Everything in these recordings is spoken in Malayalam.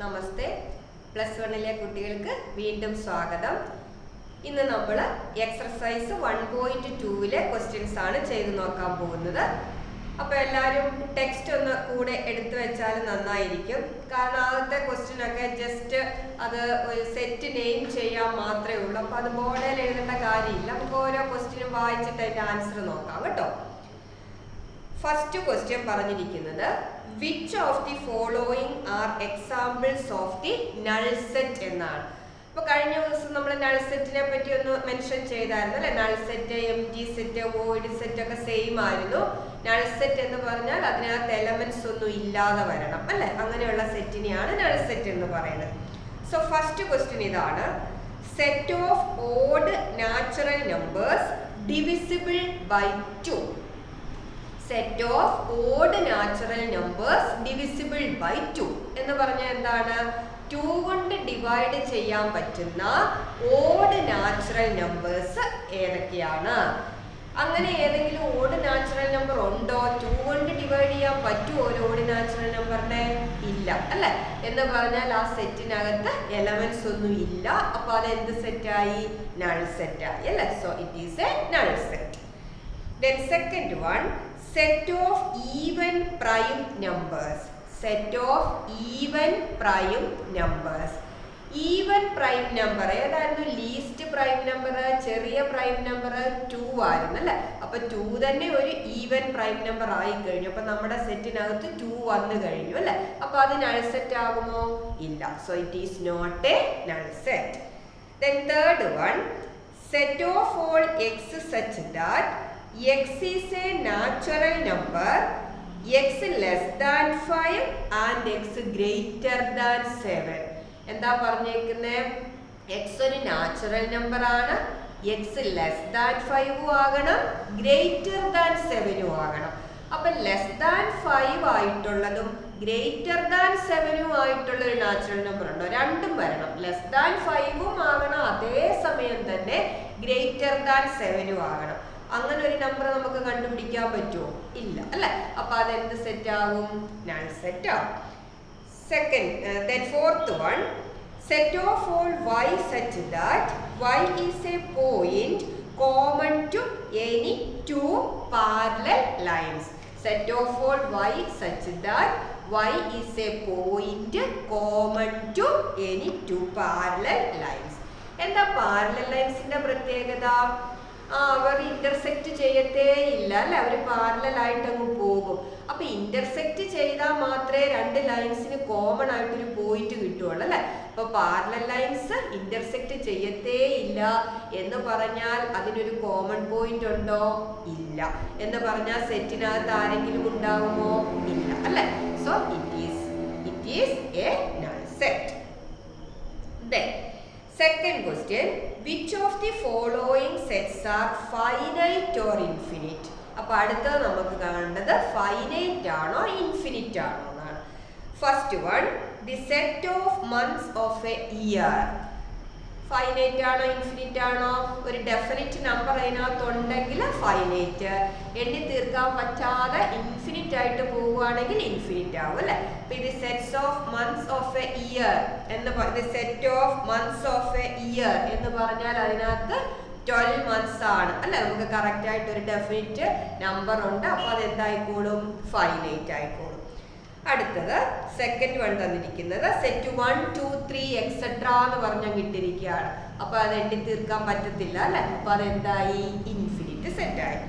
നമസ്തേ. പ്ലസ് വണ്ണിലെ കുട്ടികൾക്ക് വീണ്ടും സ്വാഗതം. ഇന്ന് നമ്മൾ എക്സർസൈസ് 1.2 ക്വസ്റ്റ്യൻസ് ആണ് ചെയ്തു നോക്കാൻ പോകുന്നത്. അപ്പോൾ എല്ലാവരും ടെക്സ്റ്റ് ഒന്ന് കൂടെ എടുത്തു വെച്ചാൽ നന്നായിരിക്കും. കാരണം ആദ്യത്തെ ക്വസ്റ്റ്യൻ ഒക്കെ ജസ്റ്റ് അത് ഒരു സെറ്റ് നെയിം ചെയ്യാൻ മാത്രമേ ഉള്ളൂ. അപ്പോൾ അത് ബോർഡിൽ എഴുതേണ്ട കാര്യമില്ല. നമുക്ക് ഓരോ ക്വസ്റ്റ്യനും വായിച്ചിട്ട് അതിൻ്റെ ആൻസർ നോക്കാം കേട്ടോ. ഫസ്റ്റ് ക്വസ്റ്റ്യൻ പറഞ്ഞിരിക്കുന്നത് which of the following are examples of the null set എന്നാണ്. അപ്പോൾ കഴിഞ്ഞ ദിവസം നമ്മൾ നൾ സെറ്റിനെ പറ്റി ഒന്ന് മെൻഷൻ ചെയ്തായിരുന്നു അല്ലെ. Null set, M T set, void set ഒക്കെ സെയിം ആയിരുന്നു. നൾ സെറ്റ് എന്ന് പറഞ്ഞാൽ അതിനകത്ത് എലമെന്റ്സ് ഒന്നും ഇല്ലാതെ വരണം അല്ലെ. അങ്ങനെയുള്ള സെറ്റിനെയാണ് നൾ സെറ്റ് എന്ന് പറയുന്നത്. സോ ഫസ്റ്റ് ക്വസ്റ്റ്യൻ ഇതാണ്: set of odd natural numbers divisible by 2. Set of odd natural numbers divisible by 2 എന്ന് പറഞ്ഞാൽ എന്താണ്? 2 കൊണ്ട് ഡിവൈഡ് ചെയ്യാൻ പറ്റുന്ന ഓഡ് നാച്ചുറൽ നമ്പേഴ്സ് ഏതൊക്കെയാണ്? അങ്ങനെ ഏതെങ്കിലും ഓഡ് നാച്ചുറൽ നമ്പർ ഉണ്ടോ? 2 കൊണ്ട് ഡിവൈഡ് ചെയ്യാൻ പറ്റുമോ ഒരു ഓഡ് നാച്ചുറൽ നമ്പറിനെ? ഇല്ല അല്ലെ. എന്ന് പറഞ്ഞാൽ ആ സെറ്റിനകത്ത് എലമെന്റ്സ് ഒന്നും ഇല്ല. അപ്പൊ അത് എന്ത് സെറ്റായി? നൾ സെറ്റായി അല്ലെ. So it is A null set. Then second one, set of even prime numbers. Set of even prime numbers. Even prime number ഏതായിരുന്നു? ലീസ്റ്റ് പ്രൈം നമ്പർ, ചെറിയ പ്രൈം നമ്പർ 2 ആയിരുന്നു അല്ലെ. അപ്പൊ 2 തന്നെ ഒരു ഈവൻ പ്രൈം നമ്പർ ആയി കഴിഞ്ഞു. അപ്പൊ നമ്മുടെ സെറ്റിനകത്ത് 2 വന്നു കഴിഞ്ഞു അല്ലെ. അപ്പൊ അത് നൾ സെറ്റ് ആകുമോ? ഇല്ല. So it is not a null set. Then third one, set of all x such that x is a natural number, x less than 5 and x greater than 7. എന്താ പറഞ്ഞേക്കുന്നത്? x ഒരു നാച്ചുറൽ നമ്പർ ആണ്, x ലെസ് ദാൻ 5 ആകണം, ഗ്രേറ്റർ ദാൻ 7 ആകണം. അപ്പൊ ലെസ് ദാൻ 5 ആയിട്ടുള്ളതും ഗ്രേറ്റർ ദാൻ 7 ആയിട്ടുള്ള ഒരു നാച്ചുറൽ നമ്പർ ഉണ്ടോ? രണ്ടും വരണം. ലെസ് ദാൻ 5 ആകണം, അതേ സമയം തന്നെ ഗ്രേറ്റർ ദാൻ 7 ആകണം. അങ്ങനെ ഒരു നമ്പർ നമുക്ക് കണ്ടുപിടിക്കാൻ പറ്റുമോ? ഇല്ല അല്ലെ. അപ്പൊ അതെന്ത് സെറ്റ് ആവും? നൾ സെറ്റ് ആവും. Then fourth one, set of all y such that y is a point common to any two parallel lines. Set of all y such that y is a point common to any two parallel lines. എന്താ പാരലൽ ലൈൻസിന്റെ പ്രത്യേകത? അവർ ഇന്റർസെക്ട് ചെയ്യത്തേ ഇല്ല അല്ലെ. അവർ പാരലൽ ആയിട്ട് അങ്ങ് പോകും. അപ്പൊ ഇന്റർസെക്ട് ചെയ്താൽ മാത്രമേ രണ്ട് ലൈൻസിന് കോമൺ ആയിട്ടൊരു പോയിന്റ് കിട്ടുള്ളൂ അല്ലെ. അപ്പൊ പാരലൽ ലൈൻസ് ഇന്റർസെക്ട് ചെയ്യത്തേ ഇല്ല എന്ന് പറഞ്ഞാൽ അതിനൊരു കോമൺ പോയിന്റ് ഉണ്ടോ? ഇല്ല. എന്ന് പറഞ്ഞാൽ സെറ്റിനകത്ത് ആരെങ്കിലും ഉണ്ടാകുമോ? ഇല്ല അല്ലെ. So it is A null set. Then second question, which of the following sets are finite or infinite? അപ്പോൾ അടുത്തത് നമുക്ക് കാണേണ്ടത് ഫൈനൈറ്റ് ആണോ ഇൻഫിനിറ്റ് ആണോ എന്നാണ്. First one, the set of months of a year. Finite ആണോ ഇൻഫിനിറ്റ് ആണോ? ഒരു ഡെഫിനിറ്റ് നമ്പർ അതിനകത്ത് ഉണ്ടെങ്കിൽ ഫൈനൈറ്റ്, എണ്ണി തീർക്കാൻ പറ്റാതെ ഇൻഫിനിറ്റ് ആയിട്ട് പോവുകയാണെങ്കിൽ ഇൻഫിനിറ്റ് ആവും അല്ലെ. അപ്പൊ ഇത് sets of months of a year എന്ന് set of months of a year എന്ന് പറഞ്ഞാൽ അതിനകത്ത് 12 മന്ത്സ് ആണ് അല്ലെ. നമുക്ക് കറക്റ്റ് ആയിട്ട് ഒരു ഡെഫിനിറ്റ് നമ്പർ ഉണ്ട്. അപ്പൊ അത് എന്തായിക്കോളും? ഫൈനൈറ്റ് ആയിക്കോളും. അടുത്തത് സെക്കൻഡ് വൺ തന്നിരിക്കുന്നത് സെറ്റ് 1 2 3 എക്സെട്ര എന്ന് പറഞ്ഞാൽ കിട്ടിയിരിക്കുകയാണ്. അപ്പൊ അത് എണ്ണി തീർക്കാൻ പറ്റത്തില്ല അല്ലെ. അപ്പൊ അതെന്തായി? ഇൻഫിനിറ്റ് സെറ്റ് ആയി.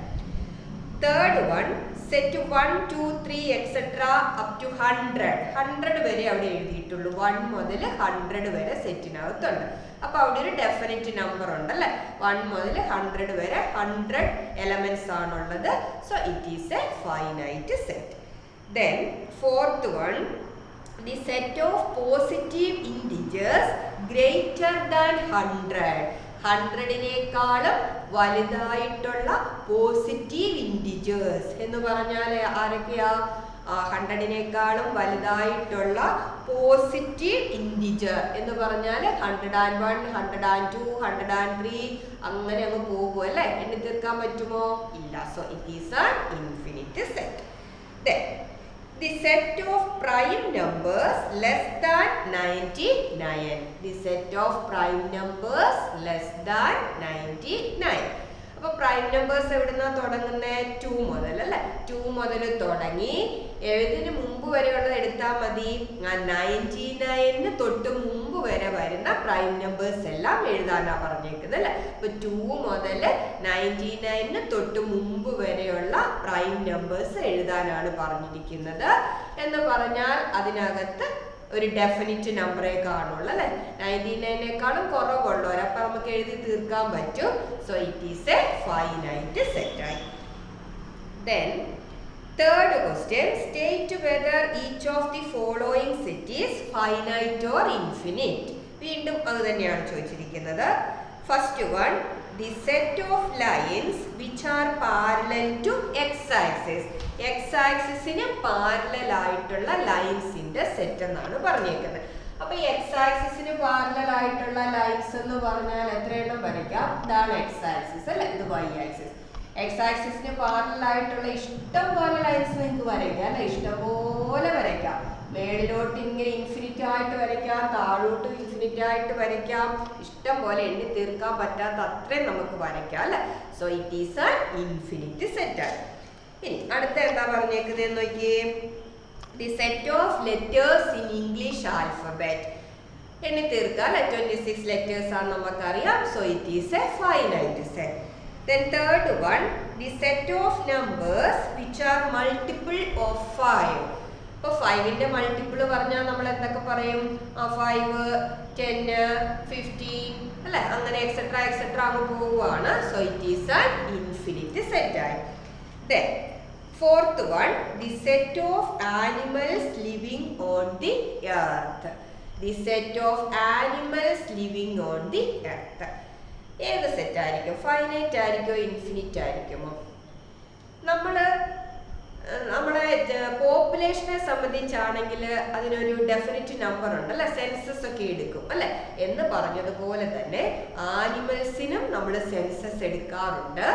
Third one, set 1 2 3 etcetera up to 100 വരെ അവിടെ എഴുതിയിട്ടുള്ളൂ. 1 മുതൽ 100 വരെ സെറ്റിനകത്തുണ്ട്. അപ്പൊ അവിടെ ഒരു ഡെഫിനിറ്റ് നമ്പർ ഉണ്ട് അല്ലെ. 1 മുതൽ 100 വരെ 100 എലമെന്റ്സ് ആണുള്ളത്. So it is A finite set. Then fourth one, the set of positive integers greater than 100. 100-നേക്കാളും വലുതായിട്ടുള്ള പോസിറ്റീവ് ഇൻറ്റിജേഴ്സ് എന്ന് പറഞ്ഞാൽ ആരൊക്കെയാ? 100-നേക്കാളും വലുതായിട്ടുള്ള പോസിറ്റീവ് ഇൻറ്റിജർ എന്ന് പറഞ്ഞാൽ 101 102 103 അങ്ങനെ അങ്ങ് പോകും അല്ലെ. എണ്ണി തീർക്കാൻ പറ്റുമോ? ഇല്ല. So it is an infinite set. the set of prime numbers less than 99. The set of prime numbers less than 99. അപ്പോൾ പ്രൈം നമ്പേഴ്സ് എവിടുന്നാ തുടങ്ങുന്നത്? 2 മുതൽ അല്ലേ? 2 മുതൽ തുടങ്ങി എഴുതിന് മുമ്പ് വരെയുള്ളത് എടുത്താൽ മതി. 99 തൊട്ട് മുമ്പ് വരെ വരുന്ന പ്രൈം നമ്പേഴ്സ് എല്ലാം എഴുതാനാ പറഞ്ഞേക്കുന്നത് അല്ലേ? അപ്പൊ 2 മുതൽ 99 തൊട്ട് മുമ്പ് വരെയുള്ള പ്രൈം നമ്പേഴ്സ് എഴുതാനാണ് പറഞ്ഞിരിക്കുന്നത്. എന്ന് പറഞ്ഞാൽ അതിനകത്ത് ഒരു ഡെഫിനിറ്റ് നമ്പറേ കാണുള്ളൂ അല്ലെ? 99നേക്കാളും കുറവുള്ളവർ അപ്പൊ നമുക്ക് എഴുതി തീർക്കാൻ പറ്റും. So it is A finite set ആയി. Then third question, state whether each of the following set is finite or infinite. വീണ്ടും അത് തന്നെയാണ് ചോദിച്ചിരിക്കുന്നത്. First one, the set of lines which are parallel to x-axis. x-axisന് പാരലൽ ആയിട്ടുള്ള ലൈൻസിന്റെ സെറ്റ് എന്നാണ് പറഞ്ഞേക്കുന്നത്. അപ്പൊ x-axisന് പാരലൽ ആയിട്ടുള്ള ലൈൻസ് എന്ന് പറഞ്ഞാൽ എത്ര എണ്ണം വരയ്ക്കാം? ഇതാണ് x-axis അല്ലെ? ഇത് y-axis. x-axisന് പാരലൽ ആയിട്ടുള്ള ഇഷ്ടം പോലെ ലൈൻസ് നിങ്ങൾക്ക് വരയ്ക്കാം അല്ലെ? ഇഷ്ടം പോലെ വരയ്ക്കാം. മേളിലോട്ട് ഇങ്ങനെ ഇൻഫിനിറ്റ് ആയിട്ട് വരയ്ക്കാം, താഴോട്ട് ഇൻഫിനിറ്റ് ആയിട്ട് വരയ്ക്കാം. ഇഷ്ടം പോലെ എണ്ണി തീർക്കാൻ പറ്റാത്ത അത്രയും നമുക്ക് വരയ്ക്കാം അല്ലെ? So it is an infinite set ആണ്. ഇനി അടുത്ത എന്താ പറഞ്ഞേക്കുന്നത് നോക്കിയേ. The set of letters in English alphabet. എണ്ണി തീർക്കാം. 26 ലെറ്റേഴ്സ് ആണ് നമുക്കറിയാം. So it is A finite set. Then third one, the set of numbers which are multiple of 5. അപ്പോൾ 5ന്റെ മൾട്ടിപ്പിൾ പറഞ്ഞാൽ നമ്മൾ എന്തൊക്കെ പറയും? 5, 10, 15 അല്ലെ? അങ്ങനെ എക്സെട്ര എക്സെട്ര അങ്ങ് പോവുകയാണ്. So it is an infinite set ആയി. Then fourth one, the set of animals living on the earth. The set of animals living on the earth. ഏത് സെറ്റ് ആയിരിക്കും? ഫൈനൈറ്റ് ആയിരിക്കോ ഇൻഫിനിറ്റ് ആയിരിക്കുമോ? നമ്മുടെ പോപ്പുലേഷനെ സംബന്ധിച്ചാണെങ്കിൽ അതിനൊരു ഡെഫിനിറ്റ് നമ്പർ ഉണ്ട് അല്ലെ? സെൻസസ് ഒക്കെ എടുക്കും അല്ലെ? എന്ന് പറഞ്ഞതുപോലെ തന്നെ ആനിമൽസിനും നമ്മൾ സെൻസസ് എടുക്കാറുണ്ട്.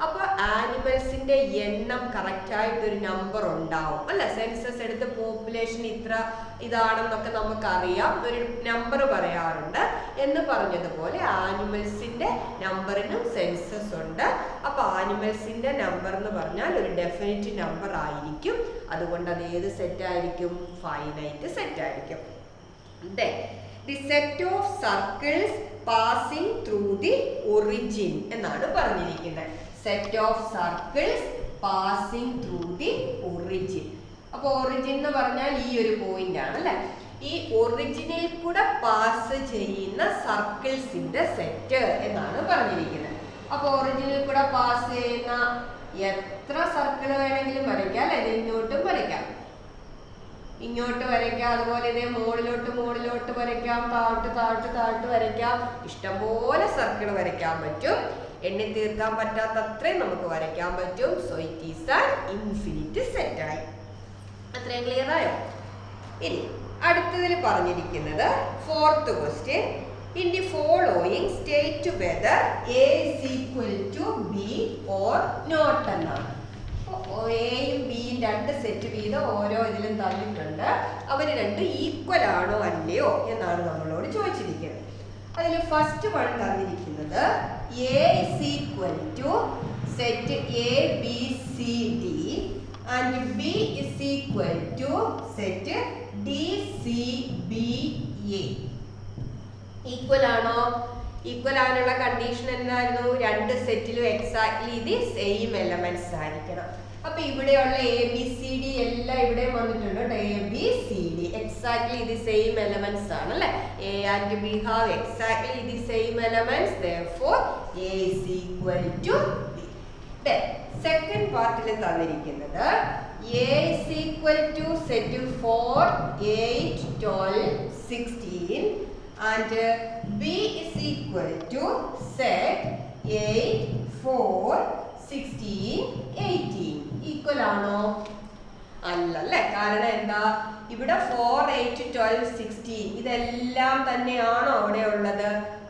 അപ്പൊ ആനിമൽസിന്റെ എണ്ണം കറക്റ്റ് ആയിട്ടൊരു നമ്പർ ഉണ്ടാവും അല്ലെ? സെൻസസ് എടുത്ത് പോപ്പുലേഷൻ ഇത്ര ഇതാണെന്നൊക്കെ നമുക്കറിയാം, ഒരു നമ്പർ പറയാറുണ്ട്. എന്ന് പറഞ്ഞതുപോലെ ആനിമൽസിന്റെ നമ്പറിനും സെൻസസ് ഉണ്ട്. അപ്പൊ ആനിമൽസിന്റെ നമ്പർ എന്ന് പറഞ്ഞാൽ ഒരു ഡെഫിനിറ്റ് നമ്പർ ആയിരിക്കും. അതുകൊണ്ട് അത് ഏത് സെറ്റ് ആയിരിക്കും? ഫൈനൈറ്റ് സെറ്റ് ആയിരിക്കും. Then the set of circles passing through the origin എന്നാണ് പറഞ്ഞിരിക്കുന്നത്. set of circles passing through the origin. അപ്പൊ ഒറിജിൻ എന്ന് പറഞ്ഞാൽ ഈ ഒരു പോയിന്റ് ആണ് അല്ലെ? ഈ ഒറിജിനിൽ കൂടെ പാസ് ചെയ്യുന്ന സർക്കിൾസിന്റെ സെറ്റ് എന്നാണ് പറഞ്ഞിരിക്കുന്നത്. അപ്പൊ ഒറിജിനിൽ കൂടെ പാസ് ചെയ്യുന്ന എത്ര സർക്കിൾ വേണമെങ്കിലും വരയ്ക്കാം അല്ലെ? ഇങ്ങോട്ടും വരയ്ക്കാം, ഇങ്ങോട്ട് വരയ്ക്കാം, അതുപോലെ ഇതേ മുകളിലോട്ട് വരയ്ക്കാം, താഴോട്ട് വരയ്ക്കാം. ഇഷ്ടംപോലെ സർക്കിൾ വരയ്ക്കാൻ പറ്റും. എണ്ണി തീർക്കാൻ പറ്റാത്ത അത്രയും നമുക്ക് വരയ്ക്കാൻ പറ്റും. So it is an infinite set ആയി. അത്രയും ക്ലിയർ ആയോ? ഇനി അടുത്തതിൽ പറഞ്ഞിരിക്കുന്നത് fourth question, in the following state whether A is equal to B or not എന്നാണ്. എയും ബിയും രണ്ട് സെറ്റ് വീതം ഓരോ ഇതിലും തന്നിട്ടുണ്ട്. അവര് രണ്ട് ഈക്വൽ ആണോ അല്ലയോ എന്നാണ് നമ്മളോട് ചോദിച്ചിരിക്കുന്നത്. അതിൽ ഫസ്റ്റ് വൺ തന്നിരിക്കുന്നത് A is equal to set A B C D and B is equal to set D C B A. Equal ആണോ? ഈക്വൽ ആകാനുള്ള കണ്ടീഷൻ എന്തായിരുന്നു? രണ്ട് സെറ്റിലും എക്സാക്ട്ലി ഇത് സെയിം എലമെന്റ്സ് ആയിരിക്കണം. അപ്പൊ ഇവിടെയുള്ള എ ബി സി ഡി എല്ലാം ഇവിടെ വന്നിട്ടുണ്ട്. A B C D exactly ഇത് സെയിം എലമെന്റ്സ് ആണ് അല്ലെ? A and B have exactly ഇത് same elements. therefore A is equal to B. then second പാർട്ടിൽ തന്നിരിക്കുന്നത് A is equal to set 4, 8, 12, 16 and B is equal to set 8, 4, 16, 18. Equal ആണോ? അല്ലല്ലേ. കാരണം എന്താ? ഇവിടെ 4, 8, 12, 16 ഇതെല്ലാം തന്നെയാണോ അവിടെ ഉള്ളത്?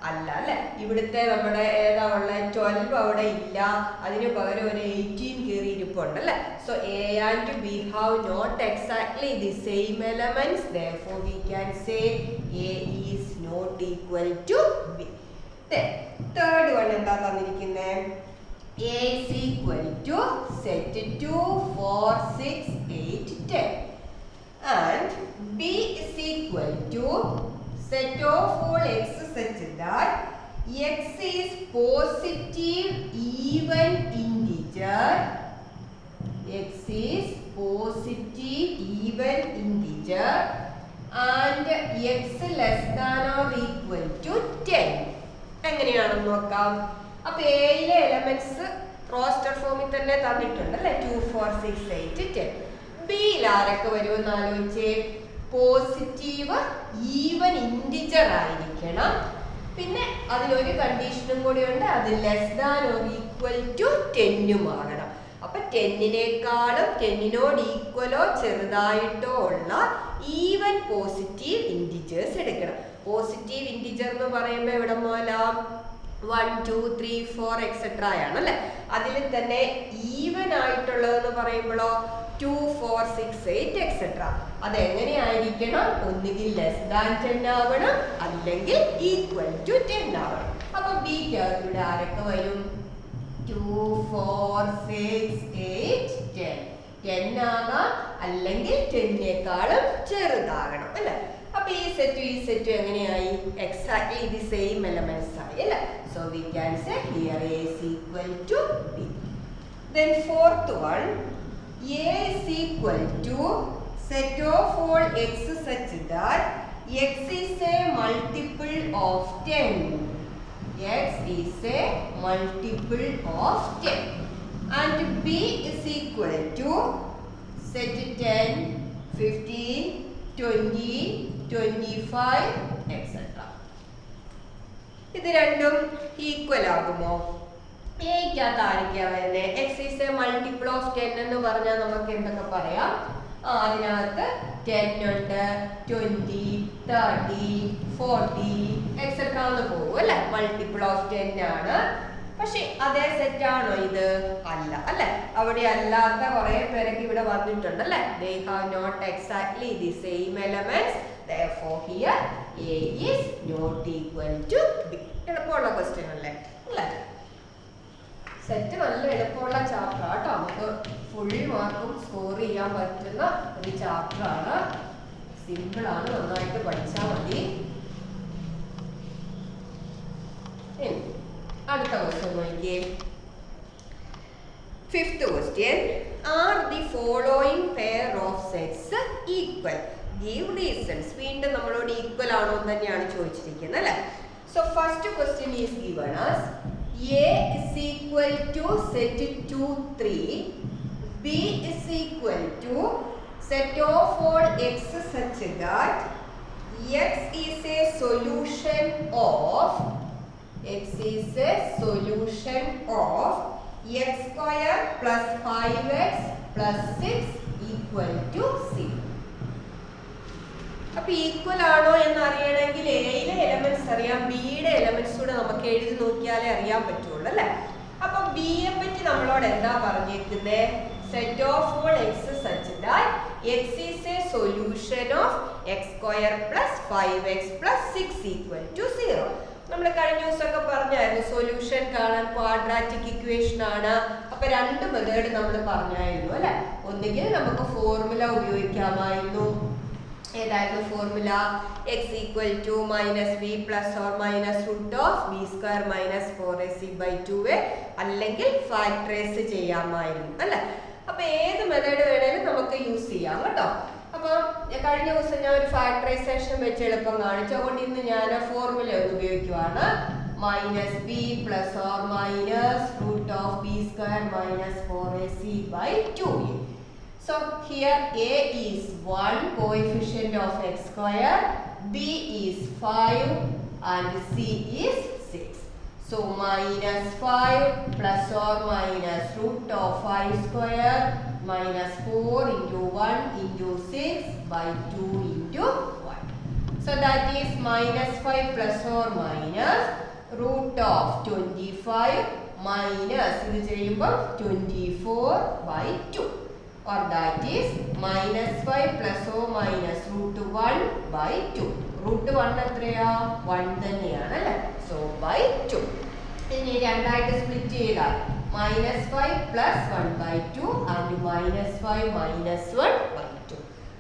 അല്ല അല്ലെ? ഇവിടുത്തെ നമ്മുടെ ഏതാ ഉള്ളത്? 12 അവിടെ ഇല്ല. അതിന് പകരം ഒരു 18 കയറിയിരിപ്പുണ്ട്. ഇരിപ്പുണ്ടല്ലേ. So A and B have not exactly the same elements, therefore we can say A is not equal to B. Then third one എന്താ തന്നിരിക്കുന്നേ? A is equal to set 2 4 6 8 10 and B is equal to set of all x such that x is positive even integer, x is positive even integer and x less than or equal to 10. എങ്ങനെയാണെന്ന് നോക്കാം. അപ്പൊ എയിലെ എലമെന്റ്സ് റോസ്റ്റർ ഫോമിൽ തന്നെ തന്നിട്ടുണ്ട് അല്ലെ, 2 4 6 8 10. ബിയിൽ ആരൊക്കെ വരുമെന്ന് ആലോചിച്ചേ. പോസിറ്റീവ് ഈവൻ ഇൻറ്റിജർ ആയിരിക്കണം. പിന്നെ അതിലൊരു കണ്ടീഷനും കൂടി ഉണ്ട്, അത് less than or equal to 10 ആകണം. അപ്പൊ 10-നേക്കാളും 10-നോട് ഈക്വലോ ചെറുതായിട്ടോ ഉള്ള ഈവൻ പോസിറ്റീവ് ഇൻറ്റിജേഴ്സ് എടുക്കണം. പോസിറ്റീവ് ഇൻറ്റിജർ എന്ന് പറയുമ്പോൾ ഇവിടെ മൂലം 1 2 3 4 എക്സെട്ര ആണ് അല്ലെ. അതിൽ തന്നെ ഈവൻ ആയിട്ടുള്ളതെന്ന് പറയുമ്പോഴോ 2 4 6 8 എക്സെട്ര. അതെങ്ങനെയായിരിക്കണം? ഒന്നുകിൽ ലെസ് ദാൻ 10 ആവണം, അല്ലെങ്കിൽ ഈക്വൽ ടു 10 ആവണം. അപ്പൊ ബിക്കകത്ത് ഇവിടെ ആരൊക്കെ വരും? 2 4 6 8 10. 10 ആകാം, അല്ലെങ്കിൽ 10-നേക്കാളും ചെറുതാകണം അല്ലെ. അപ്പൊ ഈ സെറ്റും എങ്ങനെയായി? എക്സാക്ട്ലി ദി സെയിം എലമെന്റ്സ് ആയി അല്ലെ. So we can say here A is equal to B. Then fourth one, A is equal to set of all x such that x is a multiple of 10. X is a multiple of 10 and B is equal to set 10 15 20 25 etc. ഇത് രണ്ടും ഈക്വൽ ആകുമോ? എയ്ക്കകത്ത് ആയിരിക്കാ വരുന്നത്? X is A multiple of 10 എന്ന് പറഞ്ഞാൽ നമുക്ക് എന്തൊക്കെ പറയാം? അതിനകത്ത് 10 ഉണ്ട്, 20 30 40 എക്സെട്ര എന്ന് പോകും അല്ലെ. മൾട്ടിപ്പിൾ ഓഫ് 10 ആണ്. പക്ഷെ അതേ സെറ്റ് ആണോ ഇത്? അല്ല അല്ലെ. അവിടെ അല്ലാത്ത കുറെ പേരൊക്കെ ഇവിടെ വന്നിട്ടുണ്ടല്ലേ. They have not exactly the same elements, therefore here A is not equal to B. എളുപ്പമുള്ള ക്വസ്റ്റ്യൻ അല്ലേ അല്ലേ. സെറ്റ് നല്ല എളുപ്പമുള്ള ചാപ്റ്റർ ആട്ടോ. നമുക്ക് ഫുൾ മാർക്കും സ്കോർ ചെയ്യാൻ പറ്റുന്ന ഒരു ചാപ്റ്റർ ആണ്. സിമ്പിൾ ആണ്, നന്നായിട്ട് പഠിച്ചാൽ മതി. അടുത്ത ക്വസ്റ്റ്യൻ നോക്കിയേ. Fifth question, are the following pair of sets equal? Give reasons. വീണ്ടും നമ്മളോട് ഈക്വൽ ആണോ എന്ന് തന്നെയാണ് ചോദിച്ചിരിക്കുന്നത് അല്ലെ. So first question is given as A is equal to set 2 3, B is equal to set of all x such that x is a solution of x square plus 5x plus 6 equal to 0. അപ്പൊ ഈക്വൽ ആണോ എന്ന് അറിയണമെങ്കിൽ എയിലെ എലമെന്റ്സ് അറിയാം, ബിയുടെ എലമെന്റ്സ് കൂടെ നമുക്ക് എഴുതി നോക്കിയാലേ അറിയാൻ പറ്റുള്ളൂ അല്ലെ. അപ്പൊ ബിയെ പറ്റി നമ്മളോട് എന്താ പറഞ്ഞേക്കുന്നത്? Set of all x such that x is a solution of x square plus 5x plus 6 equal to 0. നമ്മൾ കഴിഞ്ഞ ദിവസമൊക്കെ പറഞ്ഞായിരുന്നു സൊല്യൂഷൻ കാണാൻ ക്വാഡ്രാറ്റിക് ഇക്വേഷൻ ആണ്. അപ്പൊ രണ്ട് മെത്തേഡ് നമ്മൾ പറഞ്ഞായിരുന്നു അല്ലെ. ഒന്നുകിൽ നമുക്ക് ഫോർമുല ഉപയോഗിക്കാമായിരുന്നു. ഏതായിരുന്നു formula? X equal to minus B plus or minus root of B square minus 4ac/2a, അല്ലെങ്കിൽ ഫാക്ടറൈസ് ചെയ്യാമായിരുന്നു അല്ലെ. അപ്പൊ ഏത് മെത്തേഡ് വേണേലും നമുക്ക് യൂസ് ചെയ്യാം കേട്ടോ. അപ്പൊ കഴിഞ്ഞ ദിവസം ഞാൻ ഒരു ഫാക്ടറൈസേഷൻ വെച്ച് എളുപ്പം കാണിച്ചു. അതുകൊണ്ട് ഇന്ന് ഞാൻ ഫോർമുല ഒന്ന് ഉപയോഗിക്കുവാണ്. Minus B plus or minus root of B square minus 4ac/2a. So here A is 1, coefficient of x square, B is 5 and C is 6. So minus 5 plus or minus root of 5 square minus 4 into 1 into 6/2 into 1. So that is minus 5 plus or minus root of 25 minus ഇത് ചെയ്യുമ്പോൾ 24/2 or that is -5 plus or minus √1/2. √1 എത്രയാ 1 തന്നെയാണ് അല്ലേ. So by 2. ഇനി രണ്ടായിട്ട് സ്പ്ലിറ്റ് ചെയ്താൽ -5 plus 1/2 and -5 minus 1/2.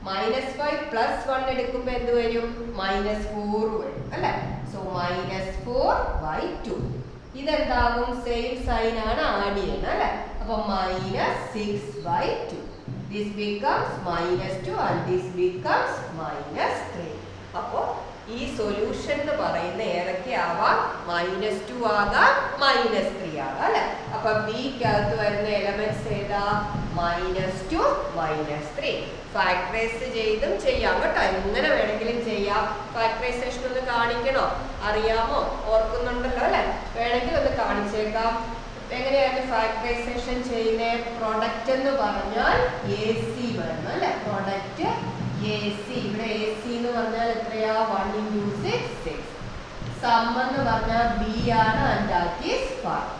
-5 plus 1 എടുക്കുമ്പോൾ എന്ത് വരും -4 വരും അല്ലേ. സോ -4/2. ഇതെന്താകും സെയിം സൈൻ ആണ് ആഡ് ചെയ്യണം അല്ലേ. അപ്പൊ -6/2. This becomes -2 and this becomes -3. അപ്പോൾ ഈ സൊല്യൂഷൻ എന്ന് പറയുന്ന ഏതൊക്കെ ആവാം -2 ആകാം -3 ആകാം അല്ലെ. അപ്പൊ ബിക്കകത്ത് വരുന്ന എലമെന്റ്സ് ഏതാ -2 -3. ഫാക്ടറൈസ് ചെയ്തും ചെയ്യാം കേട്ടോ. എങ്ങനെ വേണമെങ്കിലും ചെയ്യാം. ഫാക്ടറൈസേഷൻ ഒന്ന് കാണിക്കണോ അറിയാമോ ഓർക്കുന്നുണ്ടല്ലോ അല്ലെ. വേണമെങ്കിൽ ഒന്ന് കാണിച്ചേക്കാം. എങ്ങനെയാണ് ഫാക്ടറൈസേഷൻ ചെയ്യുന്നത്? പ്രൊഡക്റ്റ് എന്ന് പറഞ്ഞാൽ AC വേണം അല്ലെ. Product AC. ഇവിടെ AC എന്ന് പറഞ്ഞാൽ എത്രയാ 1 × 6 6. സം എന്ന് പറഞ്ഞാൽ B ആണ് and that is 5.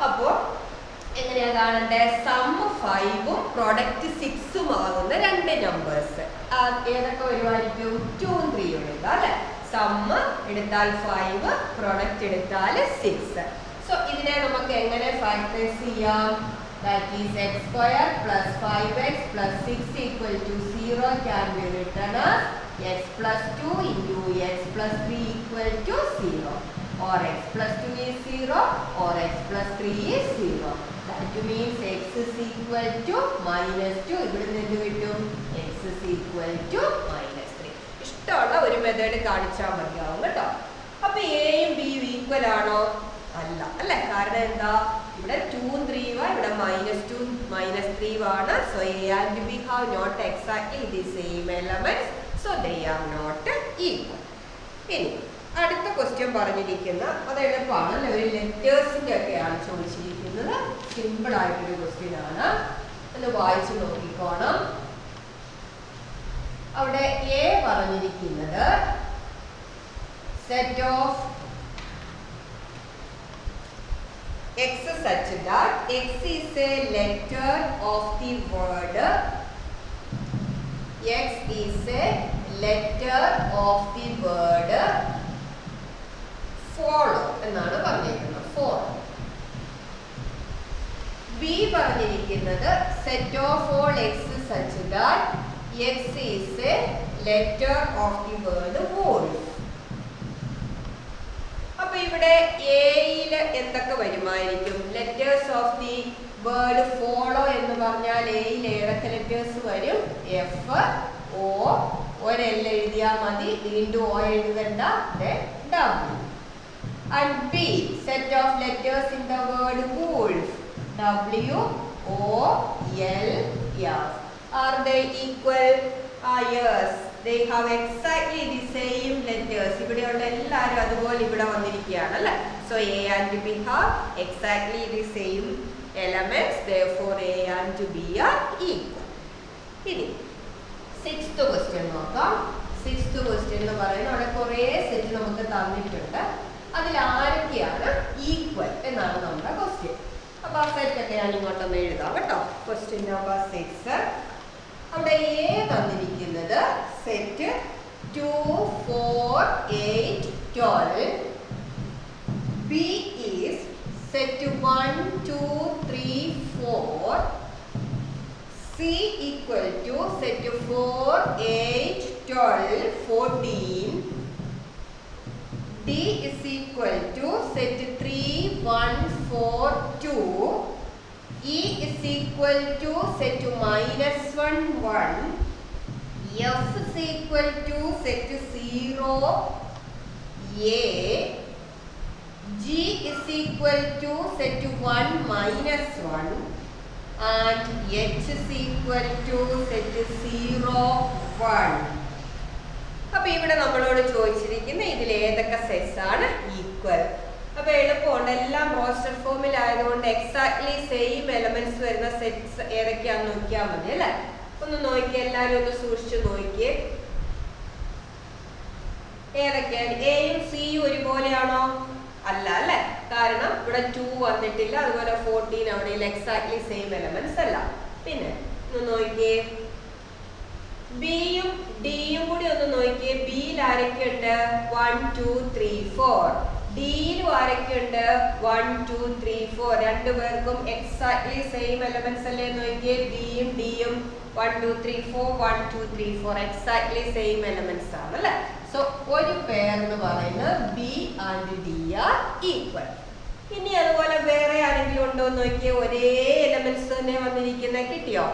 അപ്പോൾ എങ്ങനെയാ കാണണ്ടേ? സം 5ഉം പ്രൊഡക്റ്റ് 6ഉം ആകുന്ന രണ്ട് നമ്പേഴ്സ് ഏതൊക്കെ വരുമായിരിക്കും? 2 ഉം 3 ഉം എടുക്കാം അല്ലെ. സം എടുത്താൽ 5, പ്രൊഡക്റ്റ് എടുത്താൽ 6. സോ ഇതിനെ നമുക്ക് എങ്ങനെ ഫാക്ടറൈസ് ചെയ്യാം? That is x² plus 5x plus 6 equal to 0 can be written as x plus 2 into x plus 3 equal to 0. Or x plus 2 is 0 or x plus 3 is 0. That means x is equal to -2. ഇവിടെ നിന്ന് കിട്ടും x is equal to -3. ഇഷ്ടമുള്ള ഒരു മെത്തേഡ് കാണിച്ചാൽ മതിയാവും കേട്ടോ. അപ്പൊ എയും ബിയും ഈക്വൽ ആണോ? അല്ല അല്ലെ. കാരണം എന്താ? ഇവിടെ 2 ഉം 3 ഉം ഇവിടെ -2 -3 ആണ്. So a and b have not exactly the same elements, so they are not equal. ഇനി അടുത്ത ക്വസ്റ്റ്യൻ പറഞ്ഞിരിക്കുന്ന അത് എളുപ്പമാണ് അല്ലെ. ഒരു ലെറ്റേഴ്സിന്റെ ഒക്കെയാണ് ചോദിച്ചിരിക്കുന്നത്. സിമ്പിൾ ആയിട്ടൊരു ക്വസ്റ്റ്യൻ ആണ്. ഒന്ന് വായിച്ചു നോക്കിക്കോണം. അവിടെ a പറഞ്ഞിരിക്കുന്നത് set of x such that x is a letter of the word x is a letter of the word follow എന്നാണ് പറഞ്ഞിരിക്കുന്നത്. follow. b പറഞ്ഞിരിക്കുന്നത് set of all x such that x is a letter of the word wolf. അപ്പൊ ഇവിടെ എയിൽ എന്തൊക്കെ വരുമായിരിക്കും? Letters of the word follow എന്ന് പറഞ്ഞാൽ എയിൽ ഏതൊക്കെ ലെറ്റേഴ്സ് വരും? എഫ്, ഒ, ഒരെൽ എഴുതിയാൽ മതി, വീണ്ടും ഒ എഴുതണ്ട, W. And B set of letters in the word wolf. W, O, L, F. Are they equal? Yes, they have exactly the same letters. ഇവിടെയുള്ള എല്ലാവരും അതുപോലെ ഇവിടെ വന്നിരിക്കുകയാണ് അല്ലേ. So A and B have exactly the same elements, therefore A and B are equal. ഇനി 6th question നോക്കാം. 6th question എന്ന് പറയുന്നത് അവിടെ കുറേ സെറ്റ് നമുക്ക് തന്നിട്ടുണ്ട്. അതിൽ ആരൊക്കെയാണ് ഈക്വൽ എന്നാണ് നമ്മുടെ ക്വസ്റ്റ്യൻ. അപ്പൊ ആ സെറ്റ് ഒക്കെ ഞാൻ ഇങ്ങോട്ടൊന്ന് എഴുതാം കേട്ടോ. Question number 6. അവിടെ എ തന്നിരിക്കുന്നത് set 2 4 8 12. B is set 1 2 3 4. C equal to set 4 8 12 14. D is equal to set 3 1 4 2. E is equal to set -1 1. F is equal to set 0 A. G is equal to set 1 -1 and H is equal to set 0 1. അപ്പൊ ഇവിടെ നമ്മളോട് ചോദിച്ചിരിക്കുന്ന ഇതിൽ ഏതൊക്കെ സെറ്റ്സ് ആണ് ഈക്വൽ? അപ്പൊ എളുപ്പമുണ്ട്. എല്ലാം റോസ്റ്റർ ഫോമിൽ ആയതുകൊണ്ട് എക്സാക്ട്ലി സെയിം എലമെന്റ്സ് വരുന്ന സെറ്റ്സ് ഏതൊക്കെയാന്ന് നോക്കിയാൽ മതി അല്ലെ. ഒന്ന് നോക്കിയേ, എല്ലാരും ഒന്ന് സൂക്ഷിച്ചു നോക്കിയേ. ഏതൊക്കെയാണ്? എയും സിയും ഒരുപോലെയാണോ? അല്ല അല്ലെ. കാരണം ഇവിടെ 2 വന്നിട്ടില്ല, അതുപോലെ 14 അവിടെ എക്സാക്ട്ലി സെയിം എലമെന്റ്സ് അല്ല. പിന്നെ നോക്കിയേ ബിയും ഡിയും കൂടി ഒന്ന് നോക്കിയേ. ബിയിൽ ആരൊക്കെയുണ്ട്? 1 2 3 4. ഡിയിലും ആരൊക്കെയുണ്ട്? 1 2 3 4. രണ്ടുപേർക്കും എക്സാക്ട്ലി സെയിം എലമെന്റ്സ് അല്ലേ? നോക്കിയേ ബിയും ഡിയും 1 2 3 4 1 2 3 4 എക്സാക്ട്ലി സെയിം എലമെന്റ്സ് ആണ് അല്ലേ? സോ ഒരു പെയർ എന്ന് പറയുന്നത് B and D are equal. ഇനി അതുപോലെ വേറെ ആരെങ്കിലും ഉണ്ടോ എന്ന് നോക്കിയേ. ഒരേ എലമെന്റ്സ് തന്നെ വന്നിരിക്കുന്ന കിട്ടിയോ?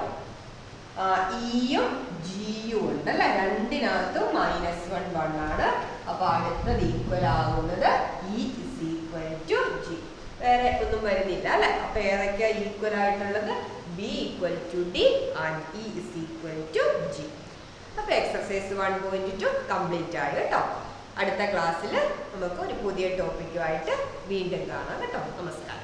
ഇയും ജിയും ഉണ്ട് അല്ലെ? രണ്ടിനകത്തും -1 1 ആണ്. അപ്പൊ അടുത്തത് ഈക്വൽ ആകുന്നത് E is equal to G. വേറെ ഒന്നും വരുന്നില്ല അല്ലെ? അപ്പൊ ഏതൊക്കെയാ ഈക്വൽ ആയിട്ടുള്ളത്? B equal to D and E is equal to G. അപ്പൊ എക്സർസൈസ് 1.2 കംപ്ലീറ്റ് ആയി കേട്ടോ. അടുത്ത ക്ലാസ്സിൽ നമുക്ക് ഒരു പുതിയ ടോപ്പിക്കുമായിട്ട് വീണ്ടും കാണാം കേട്ടോ. നമസ്കാരം.